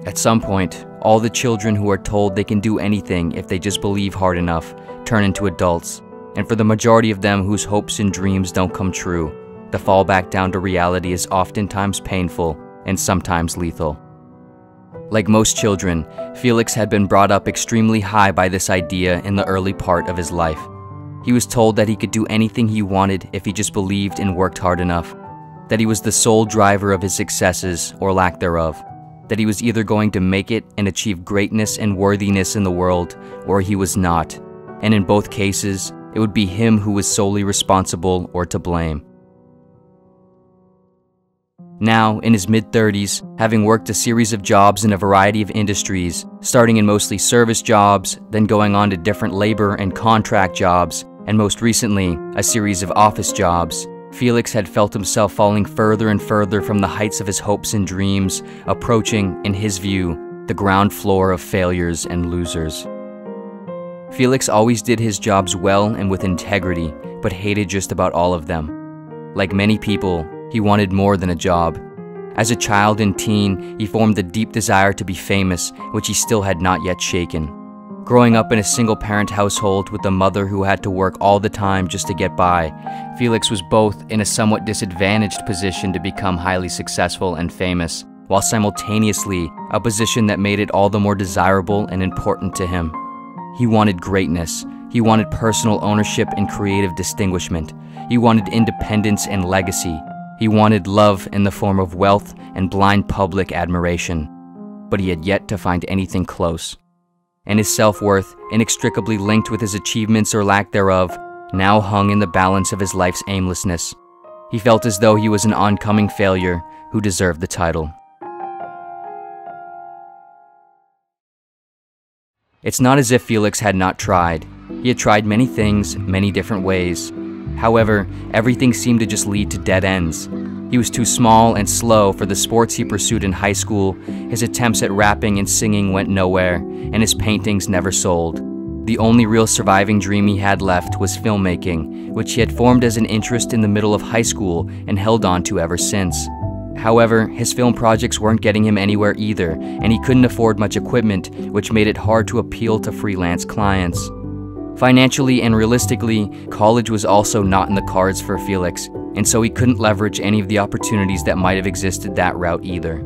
At some point, all the children who are told they can do anything if they just believe hard enough turn into adults, and for the majority of them whose hopes and dreams don't come true, the fall back down to reality is oftentimes painful and sometimes lethal. Like most children, Felix had been brought up extremely high by this idea in the early part of his life. He was told that he could do anything he wanted if he just believed and worked hard enough, that he was the sole driver of his successes or lack thereof, that he was either going to make it and achieve greatness and worthiness in the world, or he was not, and in both cases, it would be him who was solely responsible or to blame. Now, in his mid-30s, having worked a series of jobs in a variety of industries, starting in mostly service jobs, then going on to different labor and contract jobs, and most recently, a series of office jobs, Felix had felt himself falling further and further from the heights of his hopes and dreams, approaching, in his view, the ground floor of failures and losers. Felix always did his jobs well and with integrity, but hated just about all of them. Like many people, he wanted more than a job. As a child and teen, he formed the deep desire to be famous, which he still had not yet shaken. Growing up in a single-parent household with a mother who had to work all the time just to get by, Felix was both in a somewhat disadvantaged position to become highly successful and famous, while simultaneously a position that made it all the more desirable and important to him. He wanted greatness. He wanted personal ownership and creative distinguishment. He wanted independence and legacy. He wanted love in the form of wealth and blind public admiration. But he had yet to find anything close. And his self-worth, inextricably linked with his achievements or lack thereof, now hung in the balance of his life's aimlessness. He felt as though he was an oncoming failure who deserved the title. It's not as if Felix had not tried. He had tried many things, many different ways. However, everything seemed to just lead to dead ends. He was too small and slow for the sports he pursued in high school, his attempts at rapping and singing went nowhere, and his paintings never sold. The only real surviving dream he had left was filmmaking, which he had formed as an interest in the middle of high school and held on to ever since. However, his film projects weren't getting him anywhere either, and he couldn't afford much equipment, which made it hard to appeal to freelance clients. Financially and realistically, college was also not in the cards for Felix, and so he couldn't leverage any of the opportunities that might have existed that route either.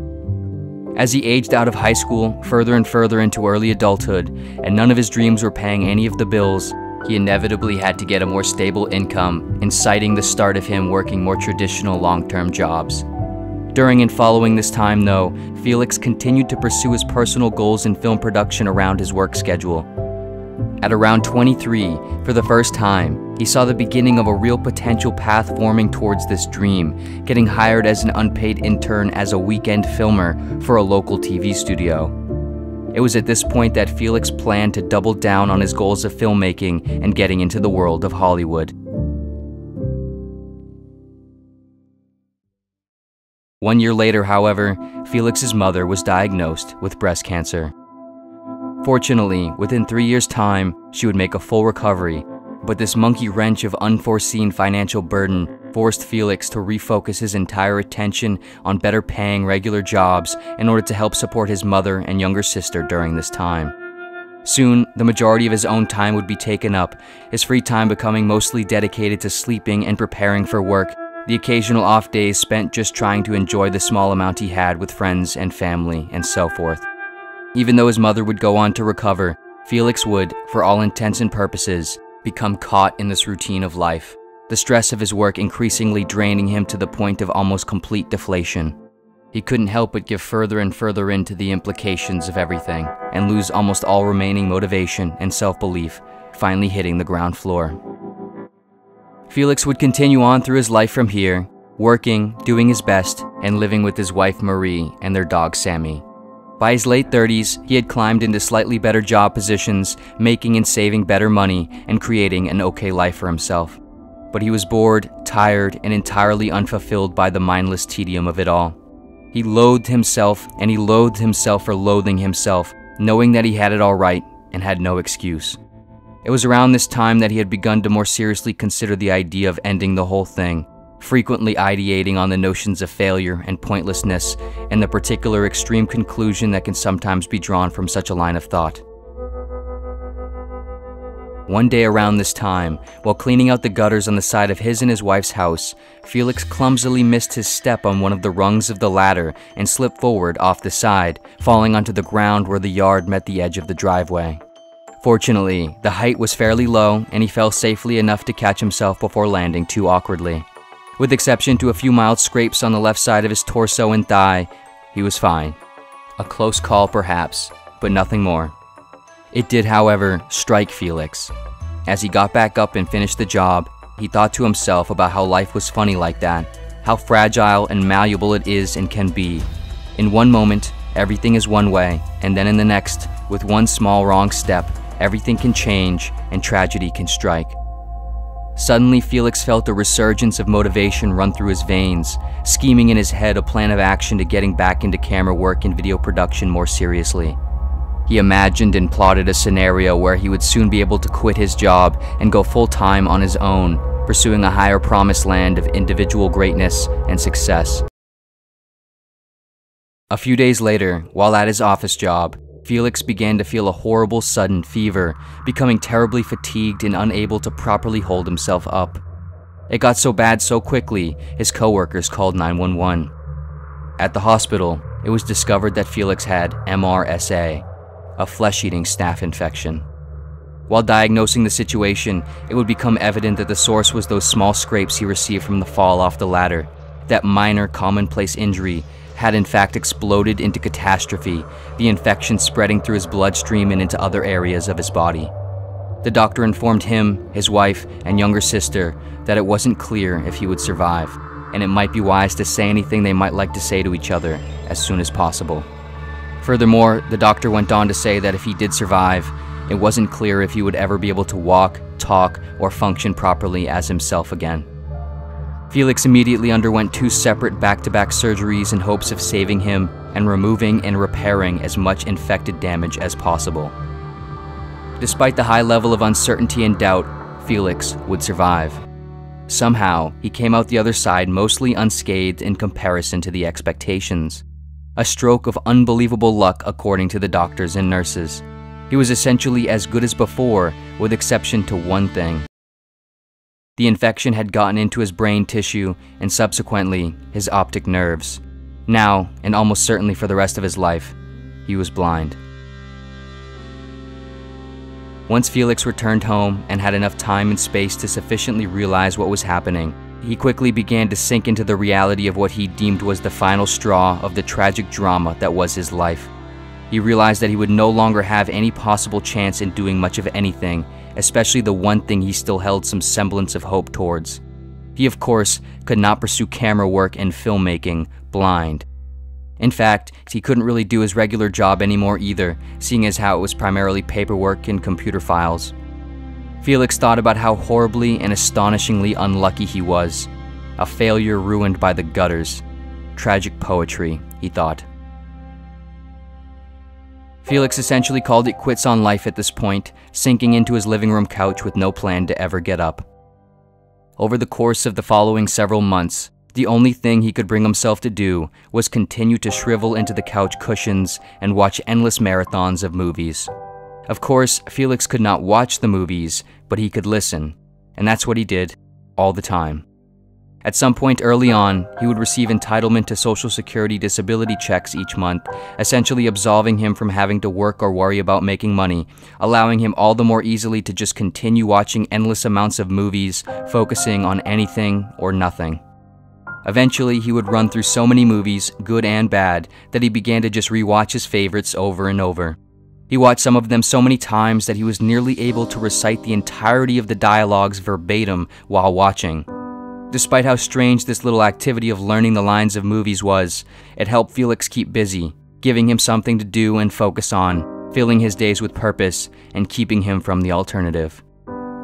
As he aged out of high school, further and further into early adulthood, and none of his dreams were paying any of the bills, he inevitably had to get a more stable income, inciting the start of him working more traditional long-term jobs. During and following this time, though, Felix continued to pursue his personal goals in film production around his work schedule. At around 23, for the first time, he saw the beginning of a real potential path forming towards this dream, getting hired as an unpaid intern as a weekend filmer for a local TV studio. It was at this point that Felix planned to double down on his goals of filmmaking and getting into the world of Hollywood. One year later, however, Felix's mother was diagnosed with breast cancer. Fortunately, within 3 years' time, she would make a full recovery, but this monkey wrench of unforeseen financial burden forced Felix to refocus his entire attention on better paying regular jobs in order to help support his mother and younger sister during this time. Soon, the majority of his own time would be taken up, his free time becoming mostly dedicated to sleeping and preparing for work, the occasional off days spent just trying to enjoy the small amount he had with friends and family and so forth. Even though his mother would go on to recover, Felix would, for all intents and purposes, become caught in this routine of life, the stress of his work increasingly draining him to the point of almost complete deflation. He couldn't help but give further and further into the implications of everything, and lose almost all remaining motivation and self-belief, finally hitting the ground floor. Felix would continue on through his life from here, working, doing his best, and living with his wife Marie and their dog Sammy. By his late 30s, he had climbed into slightly better job positions, making and saving better money, and creating an okay life for himself. But he was bored, tired, and entirely unfulfilled by the mindless tedium of it all. He loathed himself, and he loathed himself for loathing himself, knowing that he had it all right and had no excuse. It was around this time that he had begun to more seriously consider the idea of ending the whole thing, frequently ideating on the notions of failure and pointlessness and the particular extreme conclusion that can sometimes be drawn from such a line of thought. One day around this time, while cleaning out the gutters on the side of his and his wife's house, Felix clumsily missed his step on one of the rungs of the ladder and slipped forward off the side, falling onto the ground where the yard met the edge of the driveway. Fortunately, the height was fairly low and he fell safely enough to catch himself before landing too awkwardly. With exception to a few mild scrapes on the left side of his torso and thigh, he was fine. A close call perhaps, but nothing more. It did, however, strike Felix. As he got back up and finished the job, he thought to himself about how life was funny like that, how fragile and malleable it is and can be. In one moment, everything is one way, and then in the next, with one small wrong step, everything can change and tragedy can strike. Suddenly, Felix felt a resurgence of motivation run through his veins, scheming in his head a plan of action to getting back into camera work and video production more seriously. He imagined and plotted a scenario where he would soon be able to quit his job and go full-time on his own, pursuing a higher promised land of individual greatness and success. A few days later, while at his office job, Felix began to feel a horrible sudden fever, becoming terribly fatigued and unable to properly hold himself up. It got so bad so quickly, his coworkers called 911. At the hospital, it was discovered that Felix had MRSA, a flesh-eating staph infection. While diagnosing the situation, it would become evident that the source was those small scrapes he received from the fall off the ladder. That minor, commonplace injury had in fact exploded into catastrophe, the infection spreading through his bloodstream and into other areas of his body. The doctor informed him, his wife, and younger sister that it wasn't clear if he would survive, and it might be wise to say anything they might like to say to each other as soon as possible. Furthermore, the doctor went on to say that if he did survive, it wasn't clear if he would ever be able to walk, talk, or function properly as himself again. Felix immediately underwent 2 separate back-to-back surgeries in hopes of saving him and removing and repairing as much infected damage as possible. Despite the high level of uncertainty and doubt, Felix would survive. Somehow, he came out the other side mostly unscathed in comparison to the expectations. A stroke of unbelievable luck according to the doctors and nurses. He was essentially as good as before, with exception to one thing. The infection had gotten into his brain tissue and subsequently his optic nerves. Now, and almost certainly for the rest of his life, he was blind. Once Felix returned home and had enough time and space to sufficiently realize what was happening, he quickly began to sink into the reality of what he deemed was the final straw of the tragic drama that was his life. He realized that he would no longer have any possible chance in doing much of anything, especially the one thing he still held some semblance of hope towards. He, of course, could not pursue camera work and filmmaking blind. In fact, he couldn't really do his regular job anymore either, seeing as how it was primarily paperwork and computer files. Felix thought about how horribly and astonishingly unlucky he was. A failure ruined by the gutters. Tragic poetry, he thought. Felix essentially called it quits on life at this point, sinking into his living room couch with no plan to ever get up. Over the course of the following several months, the only thing he could bring himself to do was continue to shrivel into the couch cushions and watch endless marathons of movies. Of course, Felix could not watch the movies, but he could listen, and that's what he did, all the time. At some point early on, he would receive entitlement to Social Security disability checks each month, essentially absolving him from having to work or worry about making money, allowing him all the more easily to just continue watching endless amounts of movies, focusing on anything or nothing. Eventually, he would run through so many movies, good and bad, that he began to just rewatch his favorites over and over. He watched some of them so many times that he was nearly able to recite the entirety of the dialogues verbatim while watching. Despite how strange this little activity of learning the lines of movies was, it helped Felix keep busy, giving him something to do and focus on, filling his days with purpose, and keeping him from the alternative.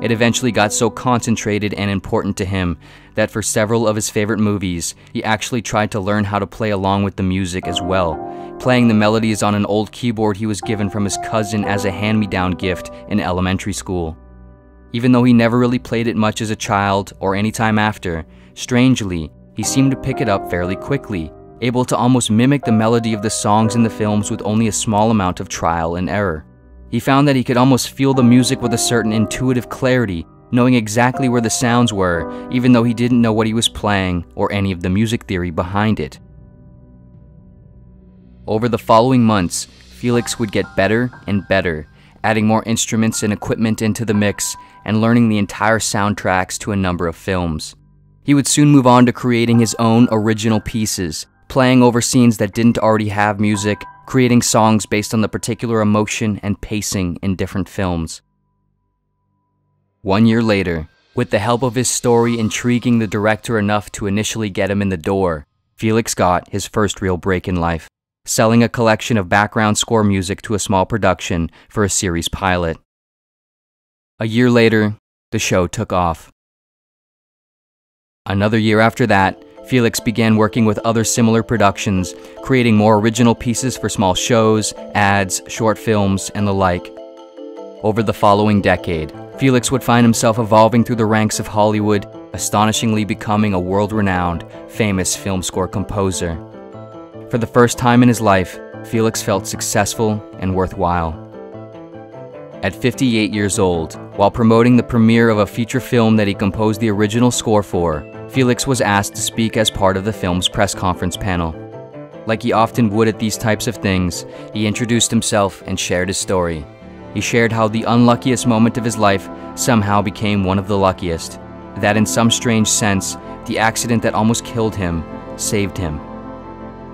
It eventually got so concentrated and important to him that for several of his favorite movies, he actually tried to learn how to play along with the music as well, playing the melodies on an old keyboard he was given from his cousin as a hand-me-down gift in elementary school. Even though he never really played it much as a child or any time after, strangely, he seemed to pick it up fairly quickly, able to almost mimic the melody of the songs in the films with only a small amount of trial and error. He found that he could almost feel the music with a certain intuitive clarity, knowing exactly where the sounds were, even though he didn't know what he was playing or any of the music theory behind it. Over the following months, Felix would get better and better, adding more instruments and equipment into the mix and learning the entire soundtracks to a number of films. He would soon move on to creating his own original pieces, playing over scenes that didn't already have music, creating songs based on the particular emotion and pacing in different films. 1 year later, with the help of his story intriguing the director enough to initially get him in the door, Felix got his first real break in life, selling a collection of background score music to a small production for a series pilot. A year later, the show took off. Another year after that, Felix began working with other similar productions, creating more original pieces for small shows, ads, short films, and the like. Over the following decade, Felix would find himself evolving through the ranks of Hollywood, astonishingly becoming a world-renowned, famous film score composer. For the first time in his life, Felix felt successful and worthwhile. At 58 years old, while promoting the premiere of a feature film that he composed the original score for, Felix was asked to speak as part of the film's press conference panel. Like he often would at these types of things, he introduced himself and shared his story. He shared how the unluckiest moment of his life somehow became one of the luckiest, that in some strange sense, the accident that almost killed him saved him.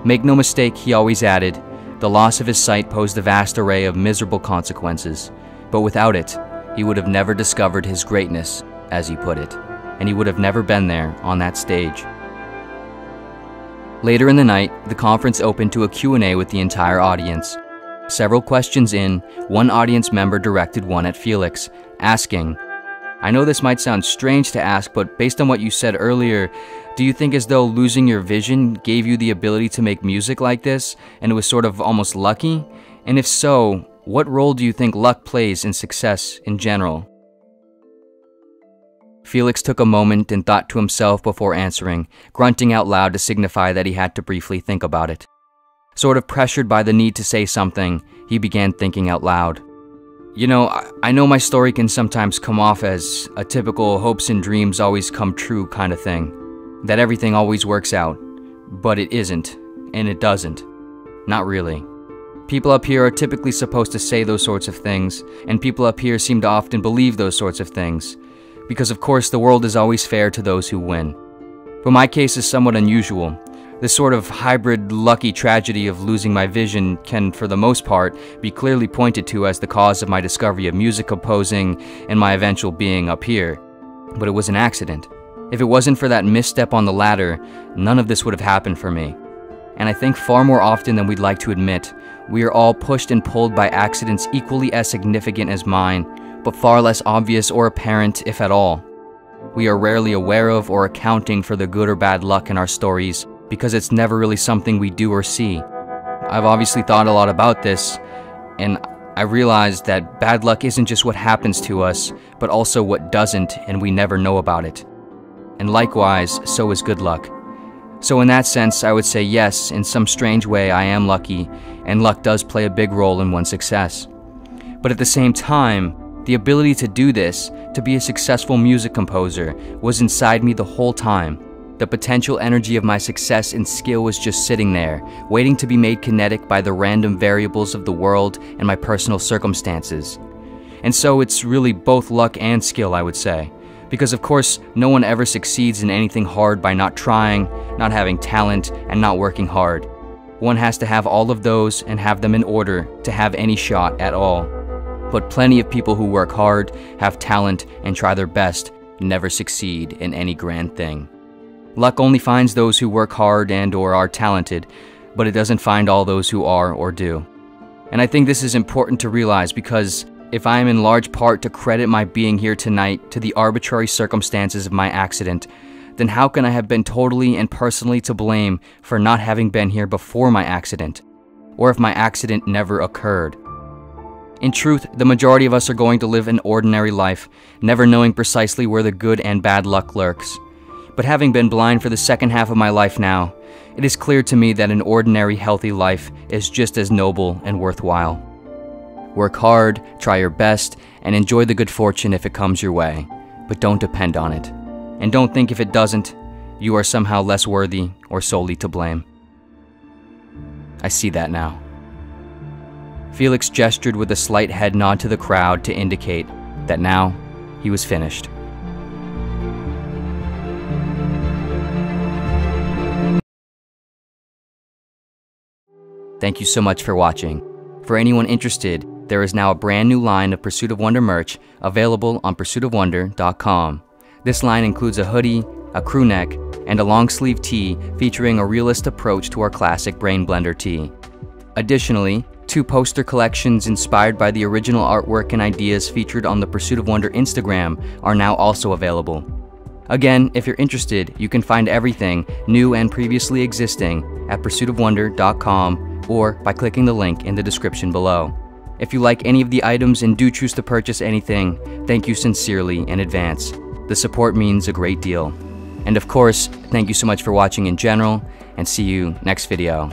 Make no mistake, he always added, the loss of his sight posed a vast array of miserable consequences, but without it, he would have never discovered his greatness, as he put it, and he would have never been there on that stage. Later in the night, the conference opened to a Q&A with the entire audience. Several questions in, one audience member directed one at Felix, asking, "I know this might sound strange to ask, but based on what you said earlier, do you think as though losing your vision gave you the ability to make music like this, and it was sort of almost lucky? And if so, what role do you think luck plays in success in general?" Felix took a moment and thought to himself before answering, grunting out loud to signify that he had to briefly think about it. Sort of pressured by the need to say something, he began thinking out loud. "You know, I know my story can sometimes come off as a typical hopes and dreams always come true kind of thing, that everything always works out, but it isn't, and it doesn't. Not really. People up here are typically supposed to say those sorts of things, and people up here seem to often believe those sorts of things, because of course the world is always fair to those who win. But my case is somewhat unusual. This sort of hybrid lucky tragedy of losing my vision can, for the most part, be clearly pointed to as the cause of my discovery of music composing and my eventual being up here. But it was an accident. If it wasn't for that misstep on the ladder, none of this would have happened for me. And I think far more often than we'd like to admit, we are all pushed and pulled by accidents equally as significant as mine, but far less obvious or apparent, if at all. We are rarely aware of or accounting for the good or bad luck in our stories, because it's never really something we do or see. I've obviously thought a lot about this, and I realized that bad luck isn't just what happens to us, but also what doesn't, and we never know about it. And likewise, so is good luck. So in that sense, I would say yes, in some strange way I am lucky, and luck does play a big role in one's success. But at the same time, the ability to do this, to be a successful music composer, was inside me the whole time. The potential energy of my success and skill was just sitting there, waiting to be made kinetic by the random variables of the world and my personal circumstances. And so it's really both luck and skill, I would say. Because of course, no one ever succeeds in anything hard by not trying, not having talent, and not working hard. One has to have all of those and have them in order to have any shot at all. But plenty of people who work hard, have talent, and try their best never succeed in any grand thing. Luck only finds those who work hard and/or are talented, but it doesn't find all those who are or do. And I think this is important to realize because if I am in large part to credit my being here tonight to the arbitrary circumstances of my accident, then how can I have been totally and personally to blame for not having been here before my accident, or if my accident never occurred? In truth, the majority of us are going to live an ordinary life, never knowing precisely where the good and bad luck lurks. But having been blind for the second half of my life now, it is clear to me that an ordinary, healthy life is just as noble and worthwhile. Work hard, try your best, and enjoy the good fortune if it comes your way, but don't depend on it. And don't think if it doesn't, you are somehow less worthy or solely to blame. I see that now. Felix gestured with a slight head nod to the crowd to indicate that now he was finished. Thank you so much for watching. For anyone interested, there is now a brand new line of Pursuit of Wonder merch available on pursuitofwonder.com. This line includes a hoodie, a crew neck, and a long sleeve tee featuring a realist approach to our classic Brain Blender tee. Additionally, 2 poster collections inspired by the original artwork and ideas featured on the Pursuit of Wonder Instagram are now also available. Again, if you're interested, you can find everything, new and previously existing, at pursuitofwonder.com or by clicking the link in the description below. If you like any of the items and do choose to purchase anything, thank you sincerely in advance. The support means a great deal. And of course, thank you so much for watching in general, and see you next video.